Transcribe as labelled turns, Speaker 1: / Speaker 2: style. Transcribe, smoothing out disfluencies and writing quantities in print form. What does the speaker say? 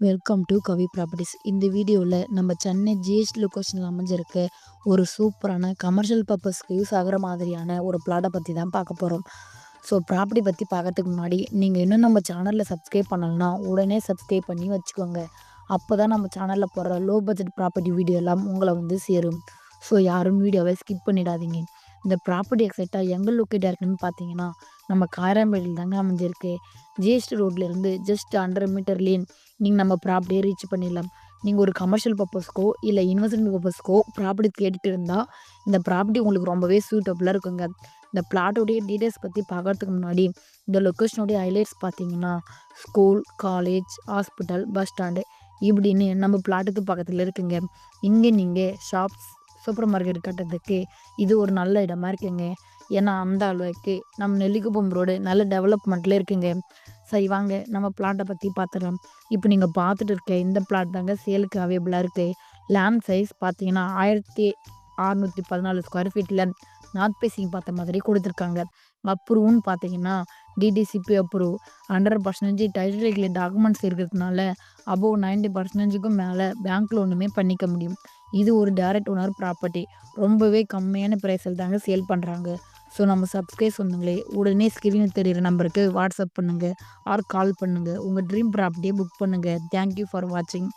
Speaker 1: Welcome to Kavi properties. இந்த வீடியோவில் நம்ம சென்னை ஜிஎஸ்டி லொக்கேஷனில் அமைஞ்சிருக்க ஒரு சூப்பரான கமர்ஷியல் பர்பஸ்க்கு யூஸ் ஆகிற மாதிரியான ஒரு பிளாட்டை பற்றி தான் பார்க்க போகிறோம். ஸோ ப்ராப்பர்ட்டி பற்றி பார்க்கறதுக்கு முன்னாடி நீங்கள் இன்னும் நம்ம சேனலில் சப்ஸ்கிரைப் பண்ணலைன்னா உடனே சப்ஸ்கிரைப் பண்ணி வச்சுக்கோங்க. அப்போ தான் நம்ம சேனலில் போடுற லோ பட்ஜெட் ப்ராப்பர்ட்டி வீடியோ எல்லாம் உங்களை வந்து சேரும். ஸோ யாரும் வீடியோவை ஸ்கிப் பண்ணிடாதீங்க. இந்த ப்ராப்பர்ட்டி எக்ஸாக்டாக எங்கே லொக்கேட்டாக இருக்குன்னு பார்த்தீங்கன்னா நம்ம காயராம்பேட்டையில் தாங்க அமைஞ்சிருக்கு. ஜிஎஸ்டி ரோட்லேருந்து ஜஸ்ட் 100 மீட்டர் லேன் நீங்கள் நம்ம ப்ராப்பர்ட்டியை ரீச் பண்ணிடலாம். நீங்கள் ஒரு கமர்ஷியல் பர்பஸ்க்கோ இல்லை இன்வெஸ்ட்மெண்ட் பர்பஸ்க்கோ ப்ராப்பர்ட்டி கேட்டுட்டு இருந்தால் இந்த ப்ராப்பர்ட்டி உங்களுக்கு ரொம்பவே சூட்டபுளாக இருக்குங்க. இந்த பிளாட்டோடைய டீட்டெயில்ஸ் பற்றி பார்க்கறதுக்கு முன்னாடி இந்த லொக்கேஷனுடைய ஹைலைட்ஸ் பார்த்தீங்கன்னா school, college, hospital, bus stand இப்படின்னு நம்ம பிளாட்டுக்கு பக்கத்தில் இருக்குங்க. இங்கே நீங்கள் ஷாப்ஸ், சூப்பர் மார்க்கெட் கட்டுறதுக்கு இது ஒரு நல்ல இடமா இருக்குங்க. ஏன்னா அந்த அளவுக்கு நம்ம நெல்லிக்குப்பம் ரோடு நல்ல டெவலப்மெண்ட்டில் இருக்குங்க. சரி வாங்க நம்ம பிளாட்டை பற்றி பார்த்துடலாம். இப்போ நீங்கள் பார்த்துட்டு இருக்க இந்த பிளாட் தாங்க சேலுக்கு அவைலபிளாக இருக்குது. லேண்ட் சைஸ் பார்த்தீங்கன்னா 1614 ஸ்கொயர் ஃபீட்டில் நார்த் பேசிங் பார்த்த மாதிரி கொடுத்துருக்காங்க. அப்ரூவ்னு பார்த்தீங்கன்னா டிடிசிபி அப்ரூவ் 100% டைட்டில் டாக்குமெண்ட்ஸ் இருக்கிறதுனால அபோவ் 90%க்கும் மேலே பேங்க் லோனுமே பண்ணிக்க முடியும். இது ஒரு டைரக்ட் ஓனர் ப்ராப்பர்ட்டி. ரொம்பவே கம்மியான ப்ரைஸில் தாங்க சேல் பண்ணுறாங்க. ஸோ நம்ம சப்ஸ்கிரைப் சொந்தங்களே உடனே ஸ்க்ரீனில் தெரிகிற நம்பருக்கு வாட்ஸ்அப் பண்ணுங்கள் ஆர் கால் பண்ணுங்கள். உங்கள் ட்ரீம் ப்ராப்பர்ட்டியை புக் பண்ணுங்கள். தேங்க்யூ ஃபார் வாட்சிங்.